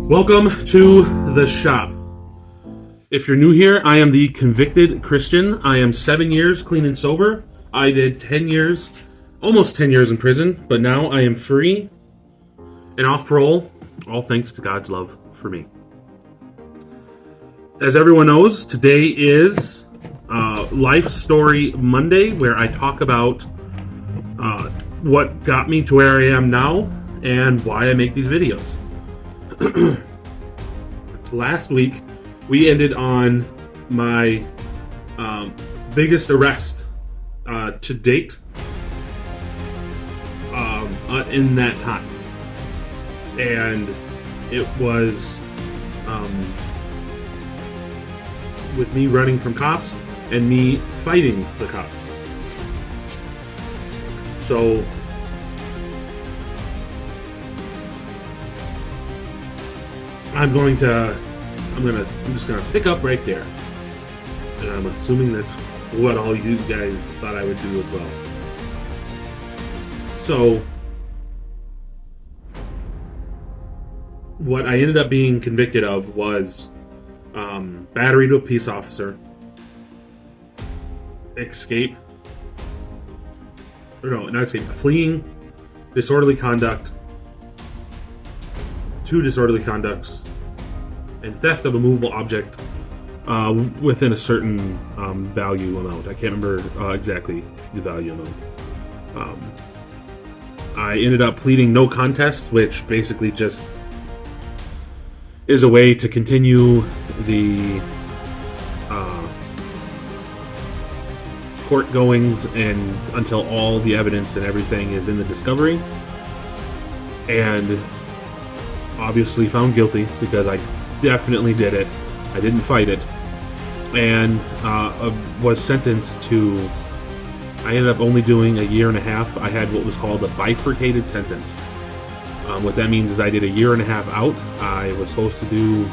Welcome to the shop. If you're new here, I am the convicted Christian. I am 7 years clean and sober. I did 10 years, almost 10 years in prison, but now I am free and off parole, all thanks to God's love for me. As everyone knows, today is Life Story Monday, where I talk about what got me to where I am now and why I make these videos. Last week, we ended on my biggest arrest to date in that time. And it was with me running from cops and me fighting the cops. So I'm just gonna pick up right there, and I'm assuming that's what all you guys thought I would do as well. So what I ended up being convicted of was battery to a peace officer, fleeing, disorderly conduct, 2 disorderly conducts, and theft of a movable object within a certain value amount. I can't remember exactly the value amount. I ended up pleading no contest, which basically just is a way to continue the court goings and until all the evidence and everything is in the discovery, and obviously found guilty because I definitely did it. I didn't fight it, and was sentenced to. I ended up only doing a year and a half. I had what was called a bifurcated sentence. What that means is I did a year and a half out. I was supposed to do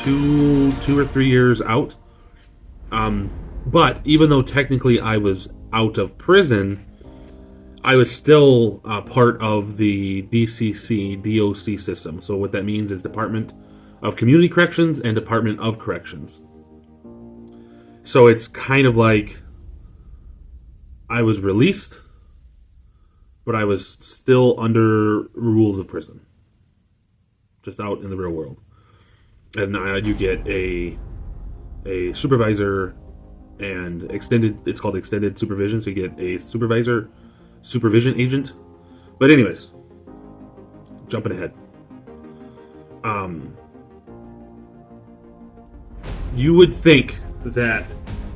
two or 3 years out. But even though technically I was out of prison, I was still part of the DOC system. So what that means is Department of Community Corrections and Department of Corrections. So it's kind of like I was released, but I was still under rules of prison, just out in the real world. And you get a supervisor and it's called extended supervision, so you get a supervision agent. But anyways, jumping ahead. You would think that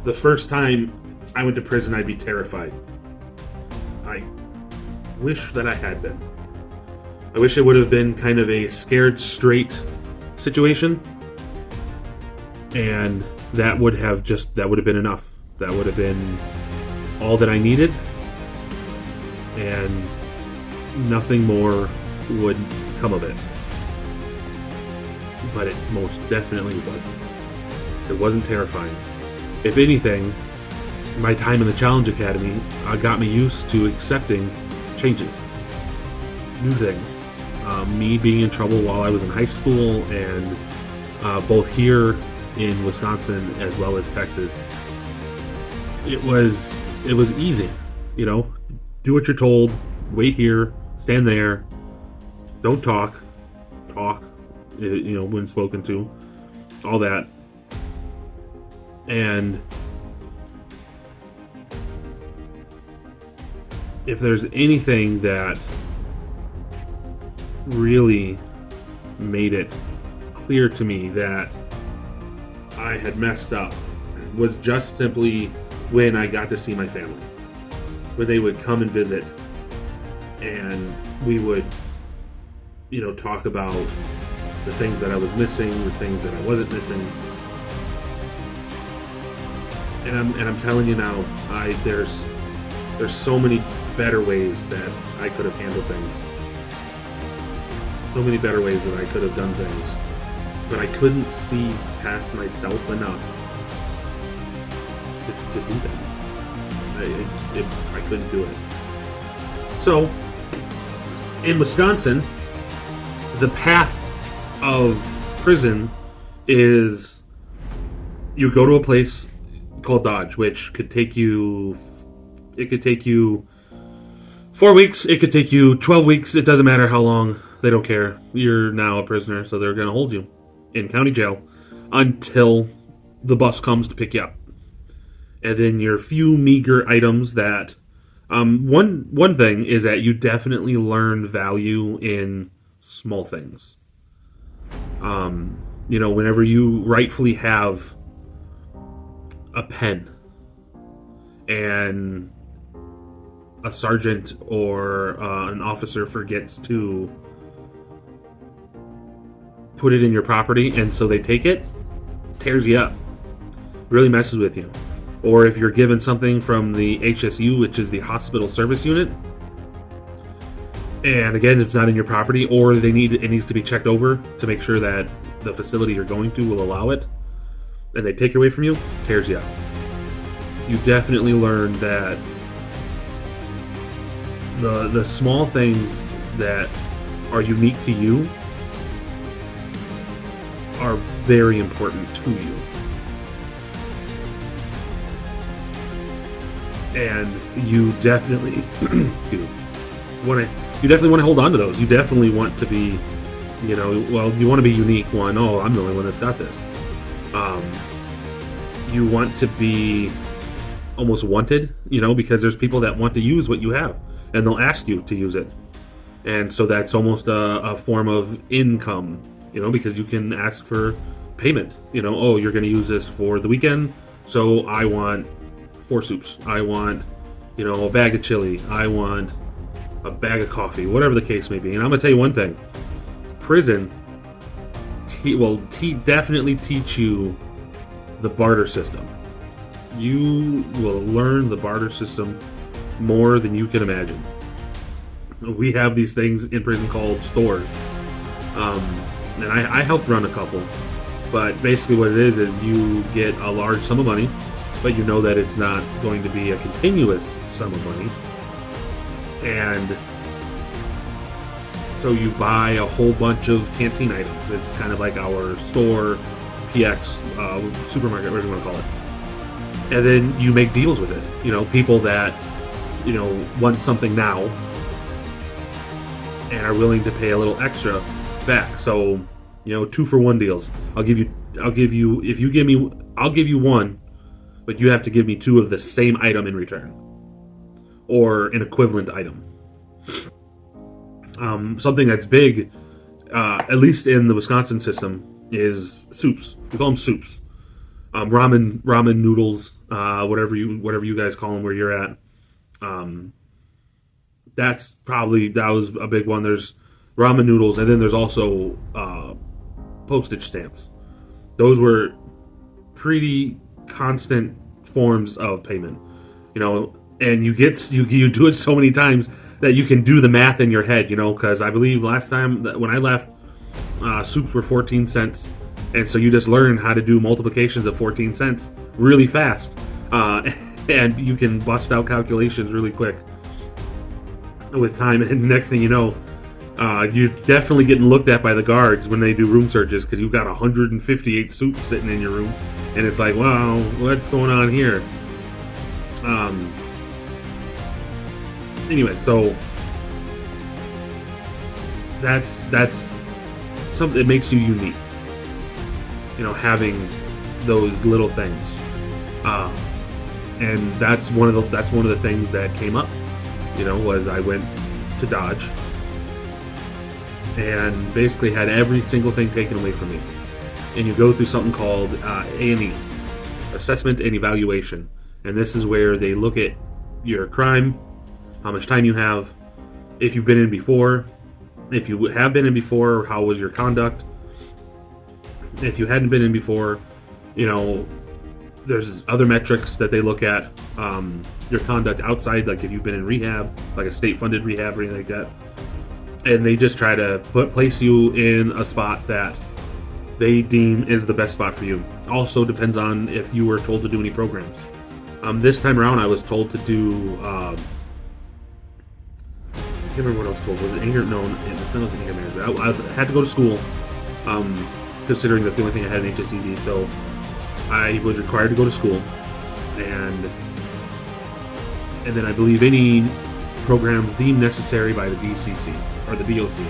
the first time I went to prison I'd be terrified. I wish that I had been. I wish it would have been kind of a scared straight situation, and that would have been enough. That would have been all that I needed, and nothing more would come of it. But it most definitely wasn't. It wasn't terrifying. If anything, my time in the Challenge Academy got me used to accepting changes, new things. Me being in trouble while I was in high school, and both here in Wisconsin as well as Texas, it was easy. Do what you're told, wait here, stand there, don't talk, when spoken to, all that. And if there's anything that really made it clear to me that I had messed up, was just simply when I got to see my family. When they would come and visit, and we would, talk about the things that I was missing, the things that I wasn't missing. And I'm telling you now, there's so many better ways that I could have handled things. So many better ways that I could have done things. But I couldn't see past myself enough to do that. I couldn't do it. So, in Wisconsin, the path of prison is you go to a place called Dodge, which could take you. It could take you 4 weeks. It could take you 12 weeks. It doesn't matter how long. They don't care. You're now a prisoner, so they're going to hold you in county jail until the bus comes to pick you up. And then your few meager items that... one thing is that you definitely learn value in small things. Whenever you rightfully have a pen and a sergeant or an officer forgets to put it in your property, and so they take it, tears you up, really messes with you. Or if you're given something from the HSU, which is the Hospital Service Unit, and again, it's not in your property, or it needs to be checked over to make sure that the facility you're going to will allow it, and they take it away from you, tears you up. You definitely learn that the small things that are unique to you are very important to you. And you definitely you definitely want to hold on to those. You definitely want to be, you want to be unique. I'm the only one that's got this. You want to be almost wanted, because there's people that want to use what you have, and they'll ask you to use it. And so that's almost a form of income, because you can ask for payment. You're going to use this for the weekend, so I want 4 soups. I want, a bag of chili. I want a bag of coffee, whatever the case may be. And I'm going to tell you one thing. Prison will definitely teach you the barter system. You will learn the barter system more than you can imagine. We have these things in prison called stores. And I helped run a couple. But basically what it is you get a large sum of money, but you know that it's not going to be a continuous sum of money. And so you buy a whole bunch of canteen items. It's kind of like our store, PX, supermarket, whatever you want to call it. And then you make deals with it. People that, want something now and are willing to pay a little extra back. So, 2-for-1 deals. I'll give you one, but you have to give me 2 of the same item in return, or an equivalent item. Something that's big, at least in the Wisconsin system, is soups. We call them soups. Ramen noodles, whatever you guys call them where you're at. That was a big one. There's ramen noodles, and then there's also postage stamps. Those were pretty constant forms of payment, and you do it so many times that you can do the math in your head, because I believe last time when I left, soups were 14 cents, and so you just learn how to do multiplications of 14 cents really fast, and you can bust out calculations really quick with time, and next thing you know, you're definitely getting looked at by the guards when they do room searches, because you've got 158 soups sitting in your room, and it's like, wow, what's going on here? Anyway, so that's something that makes you unique. Having those little things, and that's one of the things that came up. Was I went to Dodge and basically had every single thing taken away from me. And you go through something called A&E, Assessment and Evaluation. And this is where they look at your crime, how much time you have, if you've been in before. If you have been in before, how was your conduct? If you hadn't been in before, there's other metrics that they look at. Your conduct outside, like if you've been in rehab, like a state-funded rehab or anything like that. And they just try to place you in a spot that they deem is the best spot for you. Also depends on if you were told to do any programs. This time around, I was told to do... I can't remember what I was told. Was it anger? No, it's not anger management. I had to go to school considering that the only thing I had an HSED, so I was required to go to school, and then I believe any programs deemed necessary by the DCC or the DOC.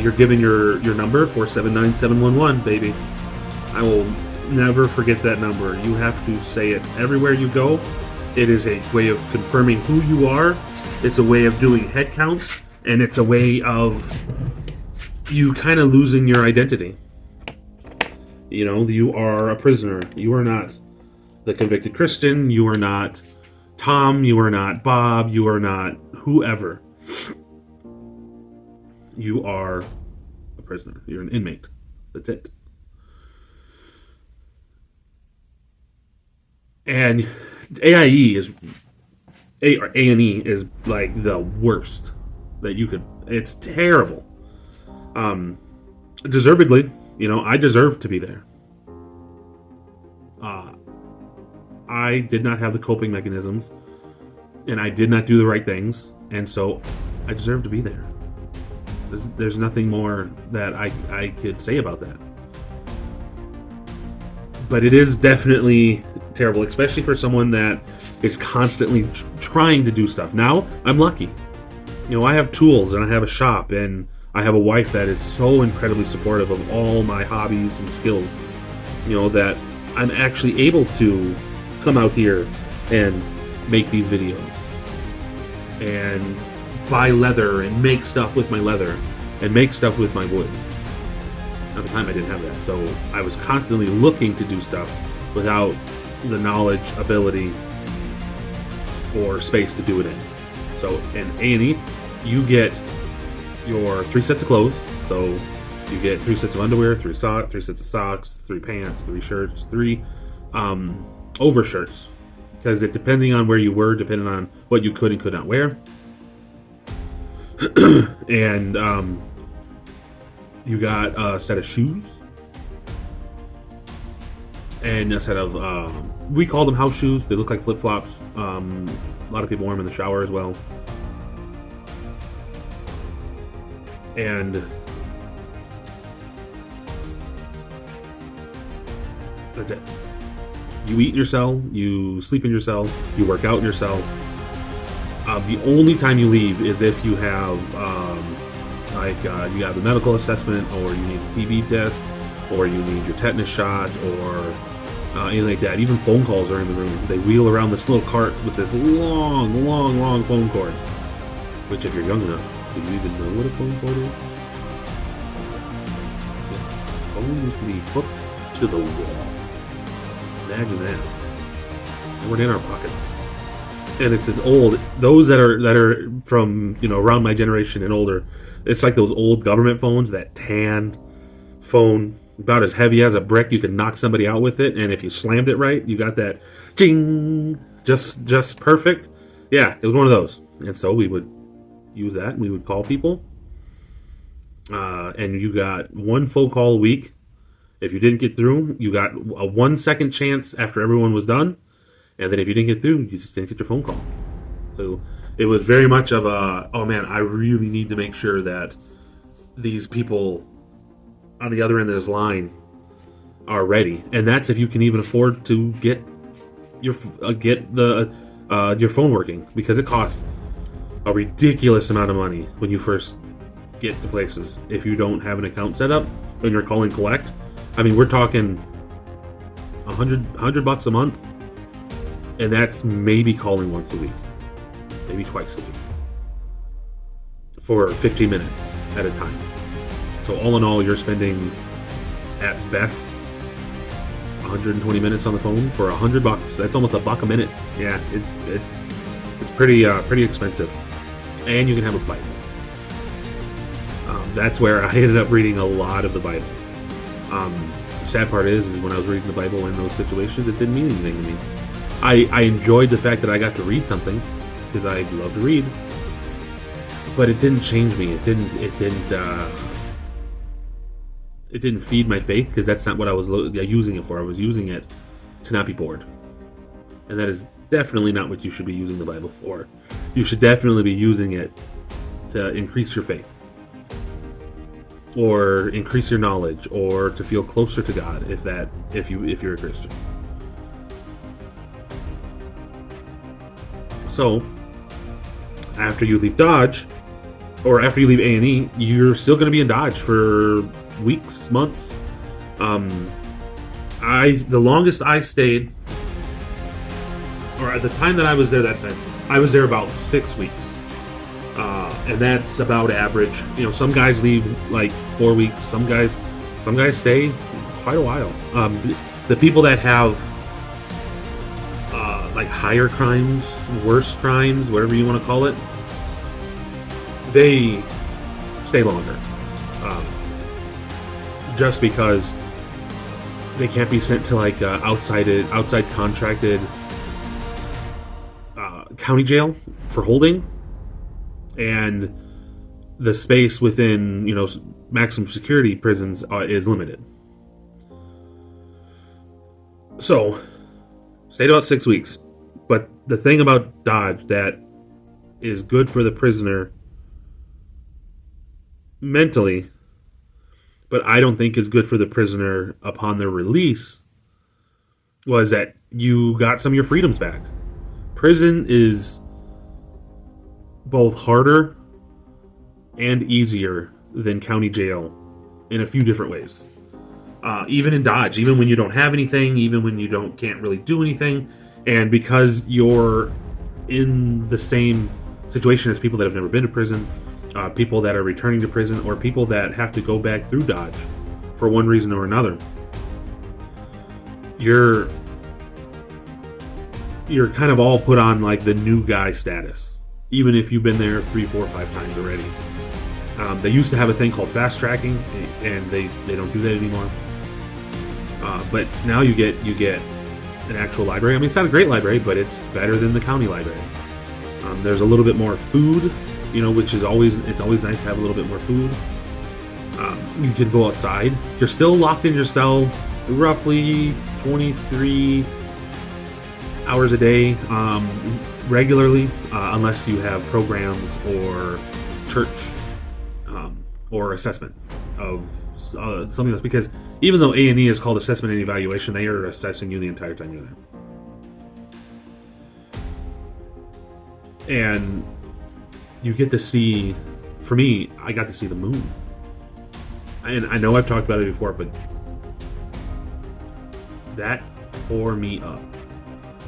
You're given your number 479711, baby. I will never forget that number. You have to say it everywhere you go. It is a way of confirming who you are. It's a way of doing head counts, and it's a way of you kind of losing your identity. You know, you are a prisoner. You are not the convicted Christian. You are not Tom. You are not Bob. You are not whoever. You are a prisoner. You're an inmate. That's it. And AIE is A&E is like the worst that you could. It's terrible. Deservedly, you know, I deserve to be there. I did not have the coping mechanisms, and I did not do the right things, and so I deserve to be there. There's nothing more that I could say about that. But it is definitely terrible, especially for someone that is constantly trying to do stuff. Now, I'm lucky. You know, I have tools, and I have a shop, and I have a wife that is so incredibly supportive of all my hobbies and skills, you know, that I'm actually able to come out here and make these videos and buy leather and make stuff with my leather and make stuff with my wood. At the time, I didn't have that, so I was constantly looking to do stuff without the knowledge, ability, or space to do it in. So in A&E, you get your 3 sets of clothes. So you get 3 sets of underwear, 3 sets of socks, 3 pants, 3 shirts, 3 overshirts, because depending on where you were, depending on what you could and could not wear, and you got a set of shoes and a set of we call them house shoes. They look like flip-flops. A lot of people wear them in the shower as well. And that's it. You eat in your cell, you sleep in your cell, you work out in your cell. The only time you leave is if you have you have a medical assessment, or you need a TB test, or you need your tetanus shot, or anything like that. Even phone calls are in the room. They wheel around this little cart with this long phone cord. Which, if you're young enough, do you even know what a phone cord is? Yeah. Phone used to be hooked to the wall. Imagine that. They weren't in our pockets. And it's this old. Those that are from, you know, around my generation and older, it's like those old government phones, that tan phone, about as heavy as a brick. You could knock somebody out with it, and if you slammed it right, you got that ding, just perfect. Yeah, it was one of those. And so we would use that, and we would call people. And you got 1 phone call a week. If you didn't get through, you got a 1-second chance after everyone was done. And then if you didn't get through, you just didn't get your phone call. So it was very much of a, oh man, I really need to make sure that these people on the other end of this line are ready. And that's if you can even afford to get your phone working, because it costs a ridiculous amount of money when you first get to places. If you don't have an account set up when you're calling collect, I mean, we're talking $100 a month, and that's maybe calling once a week, maybe twice a week, for 15 minutes at a time. So all in all, you're spending at best 120 minutes on the phone for $100. That's almost $1 a minute. Yeah, it's pretty expensive, and you can have a Bible. That's where I ended up reading a lot of the Bible. The sad part is when I was reading the Bible in those situations, it didn't mean anything to me. I enjoyed the fact that I got to read something, because I love to read, but it didn't change me. It didn't feed my faith, because that's not what I was using it for. I was using it to not be bored, and that is definitely not what you should be using the Bible for. You should definitely be using it to increase your faith. or increase your knowledge, or to feel closer to God, if you're a Christian. So after you leave Dodge, or after you leave A&E, you're still going to be in Dodge for weeks, months. The longest I stayed, or at the time that I was there that time, I was there about 6 weeks. And that's about average. You know, some guys leave like 4 weeks. Some guys stay quite a while. The people that have like higher crimes, worse crimes, whatever you want to call it, they stay longer. Just because they can't be sent to like outside contracted county jail for holding, and the space within, you know, maximum security prisons is limited. So stayed about 6 weeks. But the thing about Dodge that is good for the prisoner mentally, but I don't think is good for the prisoner upon their release, was that you got some of your freedoms back. Prison is both harder and easier than county jail in a few different ways. Even in Dodge, even when you don't have anything, even when you can't really do anything, and because you're in the same situation as people that have never been to prison, people that are returning to prison, or people that have to go back through Dodge for one reason or another, you're kind of all put on like the new guy status, even if you've been there 3, 4, 5 times already. They used to have a thing called fast tracking, and they don't do that anymore. But now you get an actual library. I mean, it's not a great library, but it's better than the county library. There's a little bit more food, you know, which is always nice to have a little bit more food. You can go outside. You're still locked in your cell roughly 23 hours a day, regularly, unless you have programs or church or assessment of something else. Because even though A&E is called assessment and evaluation, they are assessing you the entire time you're there. And you get to see, for me, I got to see the moon. And I know I've talked about it before, but that tore me up.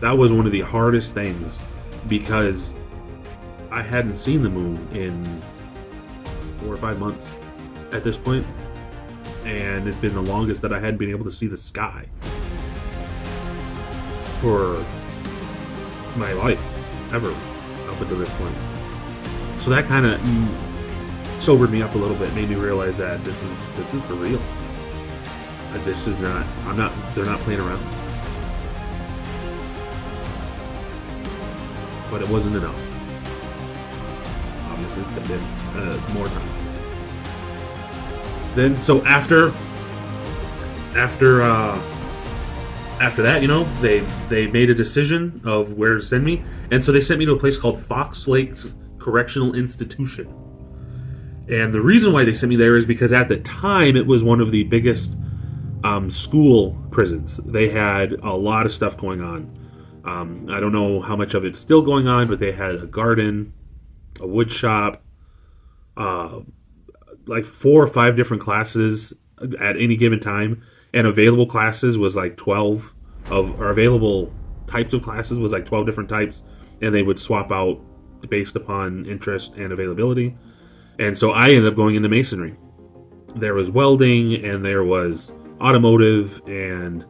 That was one of the hardest things, because I hadn't seen the moon in 4 or 5 months at this point, and it's been the longest that I hadn't been able to see the sky for my life ever up until this point. So that kind of sobered me up a little bit, made me realize that this is for real. This is not. They're not playing around. But it wasn't enough. Obviously, except more time. Then, so after that, you know, they made a decision of where to send me, and so they sent me to a place called Fox Lakes Correctional Institution. And the reason why they sent me there is because at the time it was one of the biggest school prisons. They had a lot of stuff going on. I don't know how much of it's still going on, but they had a garden, a wood shop, like 4 or 5 different classes at any given time, and available classes was like 12 or available types of classes was like 12 different types, and they would swap out based upon interest and availability. And so I ended up going into masonry. There was welding, and there was automotive, and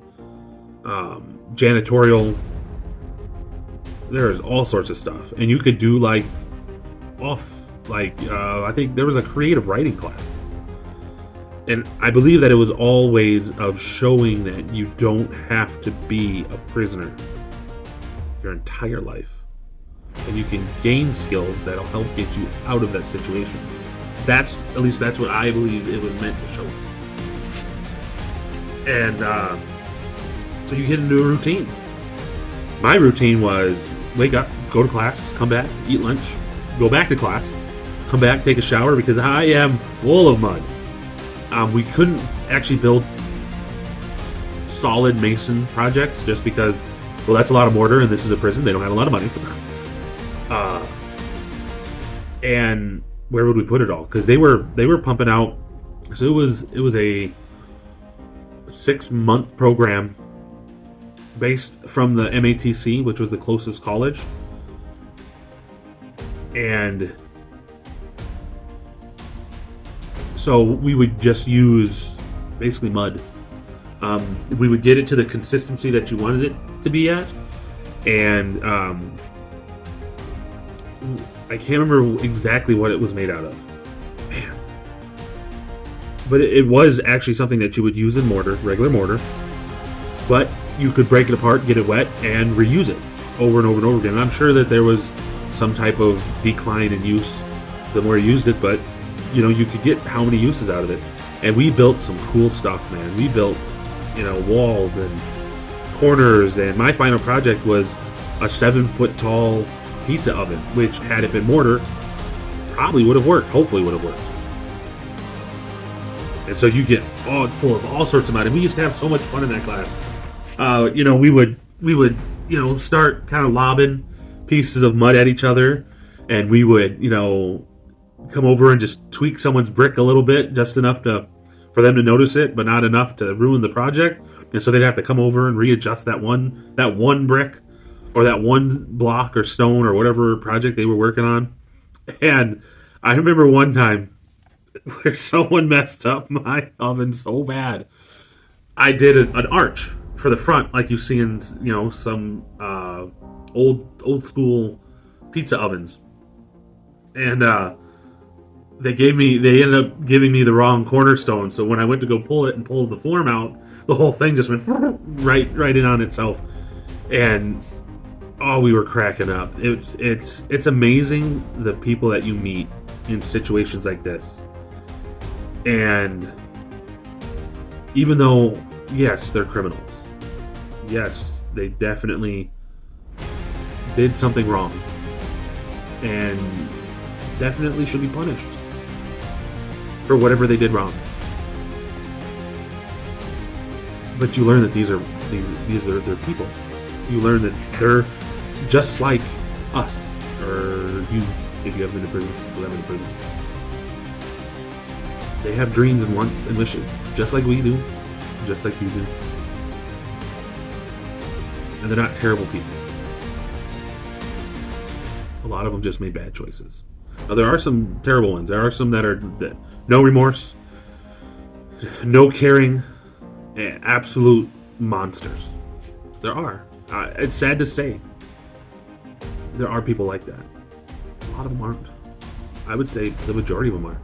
janitorial. There's all sorts of stuff, and you could do I think there was a creative writing class, and I believe that it was all ways of showing that you don't have to be a prisoner your entire life, and you can gain skills that'll help get you out of that situation. That's what I believe it was meant to show us. And so you get into a routine. My routine was wake up, go to class, come back, eat lunch, go back to class, come back, take a shower, because I am full of mud. We couldn't actually build solid mason projects just because, well, that's a lot of mortar, and this is a prison. They don't have a lot of money. And where would we put it all? Because they were pumping out. So it was a 6-month program based from the MATC, which was the closest college, and so we would just use basically mud. We would get it to the consistency that you wanted it to be at, and I can't remember exactly what it was made out of. Man. But it was actually something that you would use in mortar, regular mortar, but you could break it apart, get it wet, and reuse it over and over and over again. And I'm sure that there was some type of decline in use the more you used it, but you know, you could get how many uses out of it. And we built some cool stuff, man. We built, you know, walls and corners, and my final project was a 7-foot tall pizza oven, which had it been mortar, probably would have worked, hopefully would have worked. And so you get all full of all sorts of mud, and we used to have so much fun in that class. You know, we would you know, start kind of lobbing pieces of mud at each other, and we would, you know, come over and just tweak someone's brick a little bit, just enough for them to notice it, but not enough to ruin the project. And so they'd have to come over and readjust that one brick or that one block or stone or whatever project they were working on. And I remember one time where someone messed up my oven so bad. I did an arch for the front, like you see in, you know, some old school pizza ovens, and they ended up giving me the wrong cornerstone. So when I went to go pull it and pull the form out, the whole thing just went right in on itself, and oh, we were cracking up. It's amazing the people that you meet in situations like this. And even though, yes, they're criminals, yes, they definitely did something wrong and definitely should be punished for whatever they did wrong. But you learn that these are their people. You learn that they're just like us, or you, if you have been to prison, who have been to prison. They have dreams and wants and wishes, just like we do, just like you do. And they're not terrible people. A lot of them just made bad choices. Now, there are some terrible ones. There are some that are no remorse, no caring, absolute monsters. There are. It's sad to say. There are people like that. A lot of them aren't. I would say the majority of them aren't.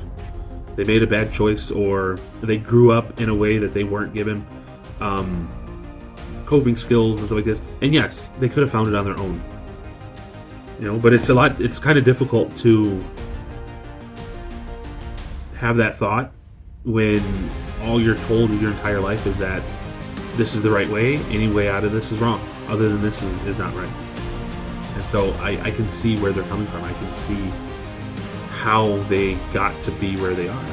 They made a bad choice, or they grew up in a way that they weren't given coping skills and stuff like this. And yes, they could have found it on their own. You know, but it's kind of difficult to have that thought when all you're told your entire life is that this is the right way, any way out of this is wrong. Other than this is not right. And so I can see where they're coming from. I can see how they got to be where they are.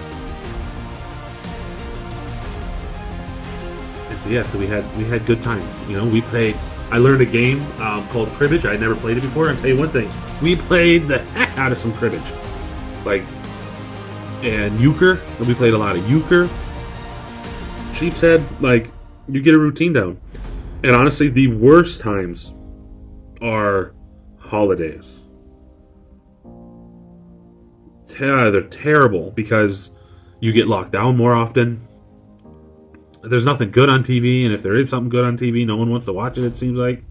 And so yeah, so we had good times. You know, we played. I learned a game called cribbage. I had never played it before. I'll tell you one thing: we played the heck out of some cribbage, and euchre. We played a lot of euchre, sheep's head. Like, you get a routine down. And honestly, the worst times are holidays. Yeah, they're terrible because you get locked down more often. There's nothing good on TV, and if there is something good on TV, no one wants to watch it, it seems like.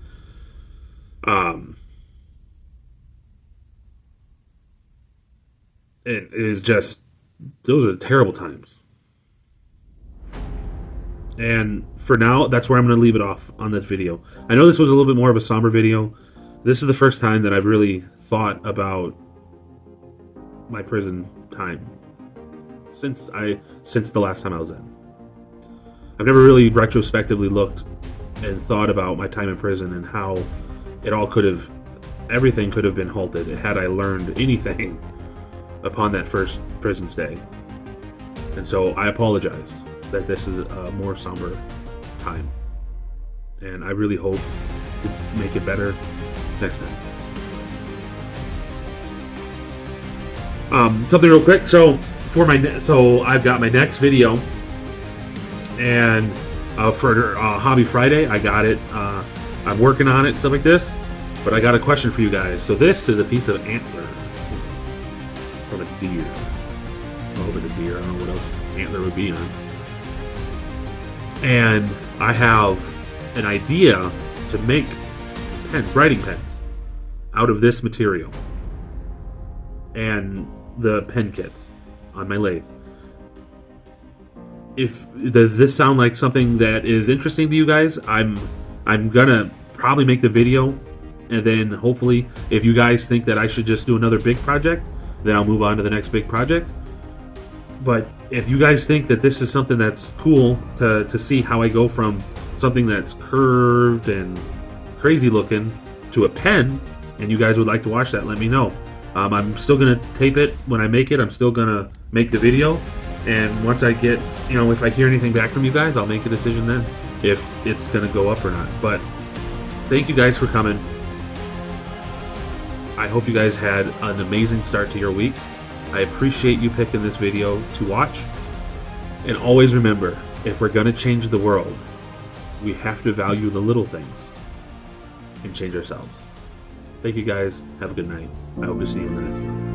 It is just, those are terrible times. And for now, that's where I'm going to leave it off on this video. I know this was a little bit more of a somber video. This is the first time that I've really thought about my prison time since the last time I was in. I've never really retrospectively looked and thought about my time in prison and how it all everything could have been halted had I learned anything upon that first prison stay. And so I apologize that this is a more somber time. And I really hope to make it better next time. Something real quick. So I've got my next video, and for Hobby Friday, I got it. I'm working on it, stuff like this. But I got a question for you guys. So this is a piece of antler from a deer. I hope it's a deer. I don't know what else antler would be on. And I have an idea to make pens, writing pens, out of this material and the pen kits on my lathe. Does this sound like something that is interesting to you guys? I'm gonna probably make the video, and then hopefully if you guys think that I should just do another big project, then I'll move on to the next big project. But if you guys think that this is something that's cool to see how I go from something that's curved and crazy looking to a pen, and you guys would like to watch that, let me know. I'm still gonna tape it when I make it. I'm still gonna make the video, and once I get, if I hear anything back from you guys, I'll make a decision then if it's gonna go up or not. But thank you guys for coming. I hope you guys had an amazing start to your week. I appreciate you picking this video to watch. And always remember, if we're gonna change the world, we have to value the little things and change ourselves. Thank you guys. Have a good night. I hope to see you in the next one.